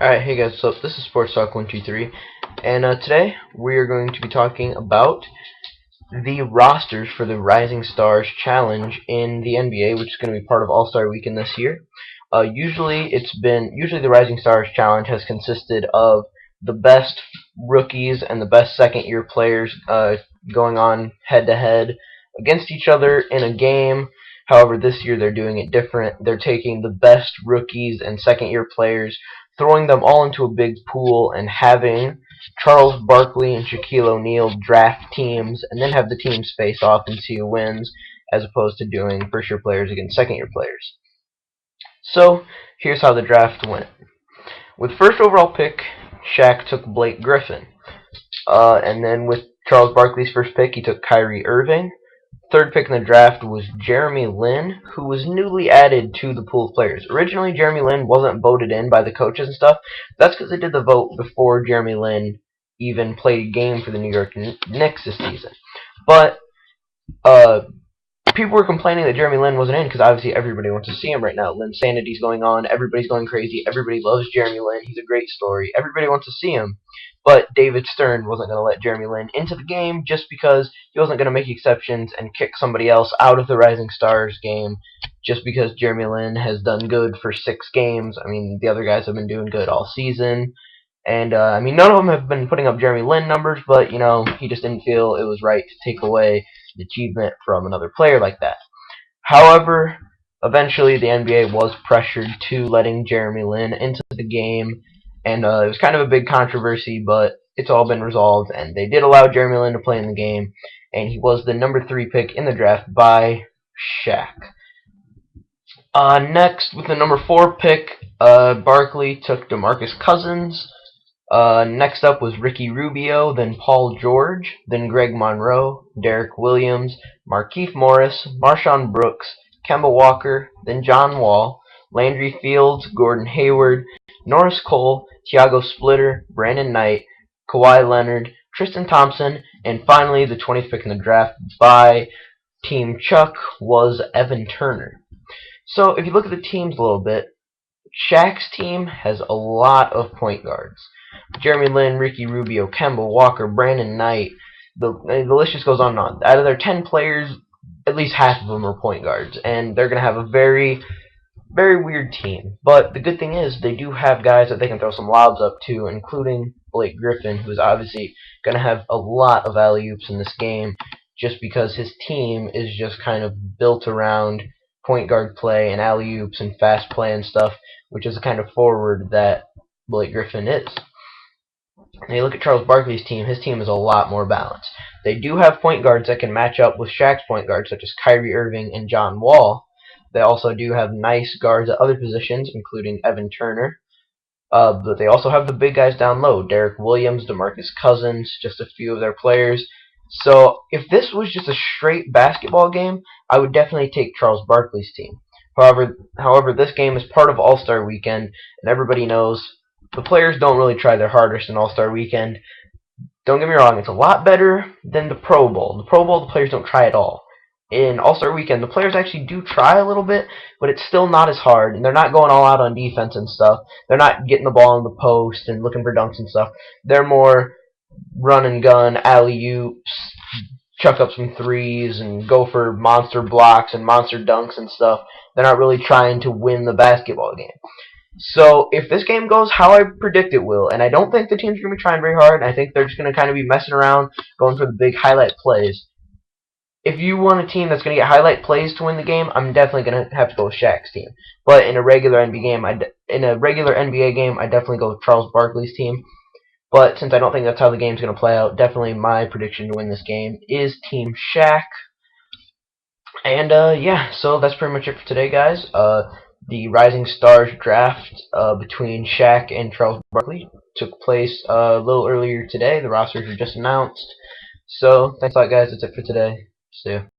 Alright, hey guys, so this is Sports Talk 123, and today we are going to be talking about the rosters for the Rising Stars Challenge in the NBA, which is going to be part of All-Star Weekend this year. Usually the Rising Stars Challenge has consisted of the best rookies and the best second-year players going on head-to-head against each other in a game. However, this year they're doing it different. They're taking the best rookies and second-year players, throwing them all into a big pool, and having Charles Barkley and Shaquille O'Neal draft teams, and then have the teams face off and see who wins, as opposed to doing first-year players against second-year players. So, here's how the draft went. With first overall pick, Shaq took Blake Griffin. And then with Charles Barkley's first pick, he took Kyrie Irving. Third pick in the draft was Jeremy Lin, who was newly added to the pool of players. Originally, Jeremy Lin wasn't voted in by the coaches and stuff. That's because they did the vote before Jeremy Lin even played a game for the New York Knicks this season. But people were complaining that Jeremy Lin wasn't in because obviously everybody wants to see him right now. Linsanity's going on. Everybody's going crazy. Everybody loves Jeremy Lin. He's a great story. Everybody wants to see him. But David Stern wasn't going to let Jeremy Lin into the game just because he wasn't going to make exceptions and kick somebody else out of the Rising Stars game just because Jeremy Lin has done good for 6 games. I mean, the other guys have been doing good all season. And, I mean, none of them have been putting up Jeremy Lin numbers, but, you know, he just didn't feel it was right to take away the achievement from another player like that. However, eventually the NBA was pressured to letting Jeremy Lin into the game, and it was kind of a big controversy, but it's all been resolved, and they did allow Jeremy Lin to play in the game, and he was the number 3 pick in the draft by Shaq. Next, with the number 4 pick, Barkley took DeMarcus Cousins. Next up was Ricky Rubio, then Paul George, then Greg Monroe, Derek Williams, Markieff Morris, Marshawn Brooks, Kemba Walker, then John Wall, Landry Fields, Gordon Hayward, Norris Cole, Thiago Splitter, Brandon Knight, Kawhi Leonard, Tristan Thompson, and finally the 20th pick in the draft by Team Chuck was Evan Turner. So if you look at the teams a little bit, Shaq's team has a lot of point guards. Jeremy Lin, Ricky Rubio, Kemba Walker, Brandon Knight, the list just goes on and on. Out of their 10 players, at least half of them are point guards, and they're going to have a very, very weird team. But the good thing is they do have guys that they can throw some lobs up to, including Blake Griffin, who's obviously going to have a lot of alley-oops in this game just because his team is just kind of built around point guard play and alley-oops and fast play and stuff, which is the kind of forward that Blake Griffin is. And you look at Charles Barkley's team, his team is a lot more balanced. They do have point guards that can match up with Shaq's point guards, such as Kyrie Irving and John Wall. They also do have nice guards at other positions, including Evan Turner. But they also have the big guys down low, Derek Williams, DeMarcus Cousins, just a few of their players. So if this was just a straight basketball game, I would definitely take Charles Barkley's team. However, this game is part of All-Star Weekend, and everybody knows the players don't really try their hardest in All-Star Weekend. Don't get me wrong, it's a lot better than the Pro Bowl. The Pro Bowl, the players don't try at all. In All-Star Weekend, the players actually do try a little bit, but it's still not as hard, and they're not going all out on defense and stuff. They're not getting the ball in the post and looking for dunks and stuff. They're more run and gun, alley-oops, chuck up some threes, and go for monster blocks and monster dunks and stuff. They're not really trying to win the basketball game. So if this game goes how I predict it will, and I don't think the teams are going to be trying very hard, I think they're just going to kind of be messing around, going for the big highlight plays. If you want a team that's going to get highlight plays to win the game, I'm definitely going to have to go with Shaq's team. But in a regular NBA game, I definitely go with Charles Barkley's team. But since I don't think that's how the game's going to play out, definitely my prediction to win this game is Team Shaq. And yeah, so that's pretty much it for today, guys. The Rising Stars draft between Shaq and Charles Barkley took place a little earlier today. The rosters were just announced. So, thanks a lot, guys. That's it for today. See ya.